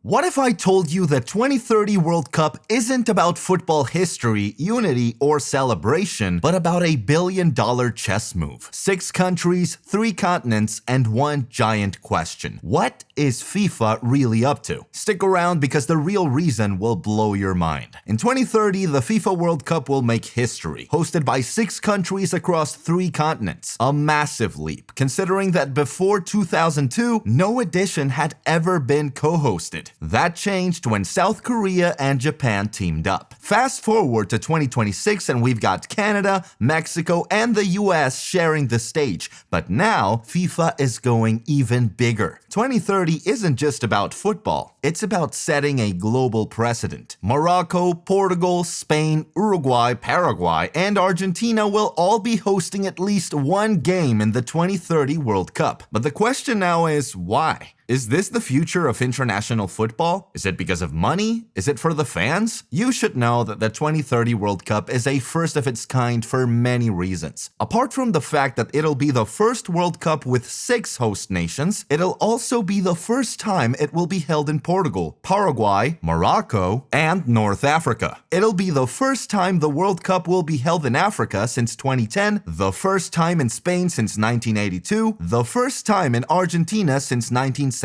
What if I told you the 2030 World Cup isn't about football history, unity, or celebration, but about a billion-dollar chess move? 6 countries, 3 continents, and one giant question. What is FIFA really up to? Stick around because the real reason will blow your mind. In 2030, the FIFA World Cup will make history, hosted by 6 countries across 3 continents. A massive leap, considering that before 2002, no edition had ever been co-hosted. That changed when South Korea and Japan teamed up. Fast forward to 2026 and we've got Canada, Mexico, and the US sharing the stage. But now, FIFA is going even bigger. 2030 isn't just about football. It's about setting a global precedent. Morocco, Portugal, Spain, Uruguay, Paraguay, and Argentina will all be hosting at least one game in the 2030 World Cup. But the question now is, why? Is this the future of international football? Is it because of money? Is it for the fans? You should know that the 2030 World Cup is a first of its kind for many reasons. Apart from the fact that it'll be the first World Cup with 6 host nations, it'll also be the first time it will be held in Portugal, Paraguay, Morocco, and North Africa. It'll be the first time the World Cup will be held in Africa since 2010, the first time in Spain since 1982, the first time in Argentina since 1978,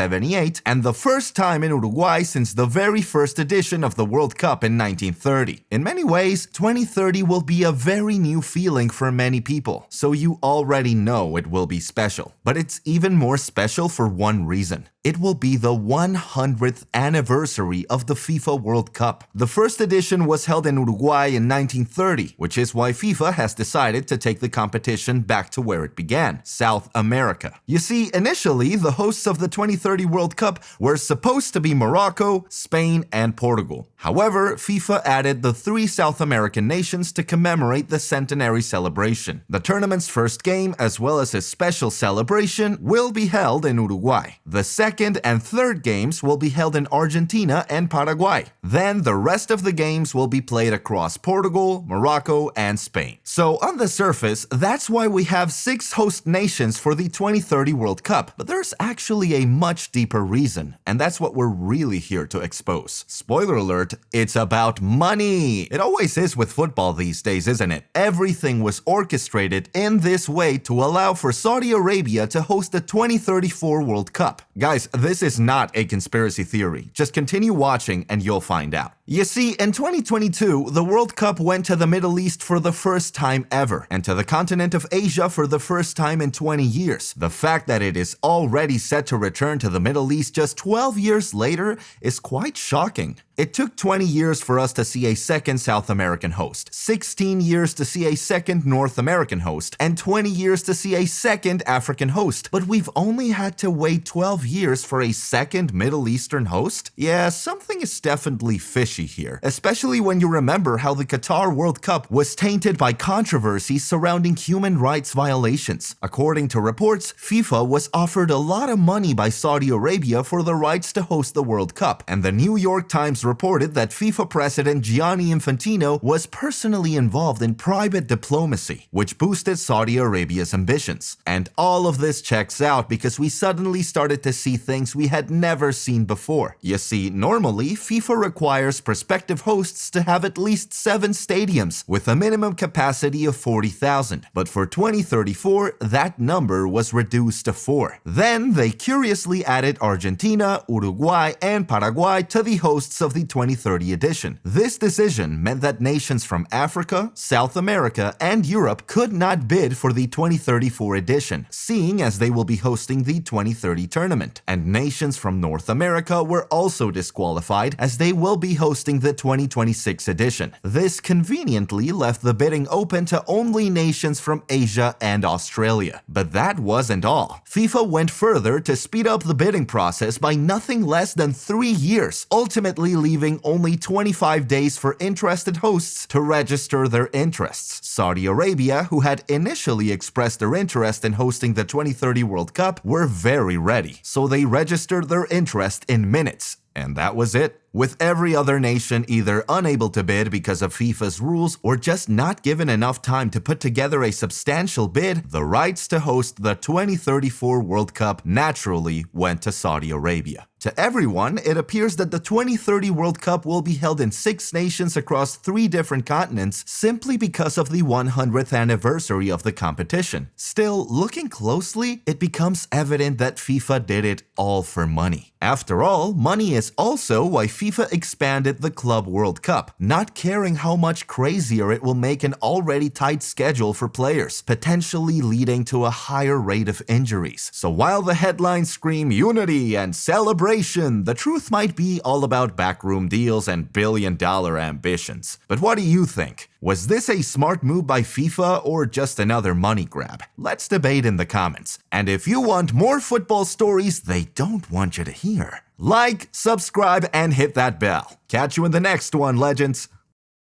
and the first time in Uruguay since the very first edition of the World Cup in 1930. In many ways, 2030 will be a very new feeling for many people, so you already know it will be special. But it's even more special for one reason. It will be the 100th anniversary of the FIFA World Cup. The first edition was held in Uruguay in 1930, which is why FIFA has decided to take the competition back to where it began, South America. You see, initially, the hosts of the 2030 World Cup were supposed to be Morocco, Spain, and Portugal. However, FIFA added the 3 South American nations to commemorate the centenary celebration. The tournament's first game, as well as a special celebration, will be held in Uruguay. The second and third games will be held in Argentina and Paraguay. Then the rest of the games will be played across Portugal, Morocco, and Spain. So on the surface, that's why we have 6 host nations for the 2030 World Cup. But there's actually a much deeper reason, and that's what we're really here to expose. Spoiler alert, it's about money! It always is with football these days, isn't it? Everything was orchestrated in this way to allow for Saudi Arabia to host the 2034 World Cup. Guys, this is not a conspiracy theory. Just continue watching and you'll find out. You see, in 2022, the World Cup went to the Middle East for the first time ever, and to the continent of Asia for the first time in 20 years. The fact that it is already set to return to the Middle East just 12 years later is quite shocking. It took 20 years for us to see a second South American host, 16 years to see a second North American host, and 20 years to see a second African host. But we've only had to wait 12 years for a second Middle Eastern host? Yeah, something is definitely fishy here, especially when you remember how the Qatar World Cup was tainted by controversies surrounding human rights violations. According to reports, FIFA was offered a lot of money by Saudi Arabia for the rights to host the World Cup, and the New York Times reported that FIFA president Gianni Infantino was personally involved in private diplomacy, which boosted Saudi Arabia's ambitions. And all of this checks out because we suddenly started to see things we had never seen before. You see, normally, FIFA requires prospective hosts to have at least 7 stadiums, with a minimum capacity of 40,000. But for 2034, that number was reduced to 4. Then, they curiously added Argentina, Uruguay, and Paraguay to the hosts of the 2030 edition. This decision meant that nations from Africa, South America, and Europe could not bid for the 2034 edition, seeing as they will be hosting the 2030 tournament. And nations from North America were also disqualified, as they will be hosting the 2026 edition. This conveniently left the bidding open to only nations from Asia and Australia. But that wasn't all. FIFA went further to speed up the bidding process by nothing less than 3 years, ultimately leaving only 25 days for interested hosts to register their interests. Saudi Arabia, who had initially expressed their interest in hosting the 2030 World Cup, were very ready, so they registered their interest in minutes. And that was it. with every other nation either unable to bid because of FIFA's rules or just not given enough time to put together a substantial bid. The rights to host the 2034 World Cup naturally went to Saudi Arabia. To everyone, it appears that the 2030 World Cup will be held in 6 nations across 3 different continents simply because of the 100th anniversary of the competition. Still, looking closely, it becomes evident that FIFA did it all for money. After all, money is also why FIFA expanded the Club World Cup, not caring how much crazier it will make an already tight schedule for players, potentially leading to a higher rate of injuries. So while the headlines scream unity and celebration, the truth might be all about backroom deals and billion-dollar ambitions. But what do you think? Was this a smart move by FIFA or just another money grab? Let's debate in the comments. And if you want more football stories they don't want you to hear, like, subscribe, and hit that bell. Catch you in the next one, legends.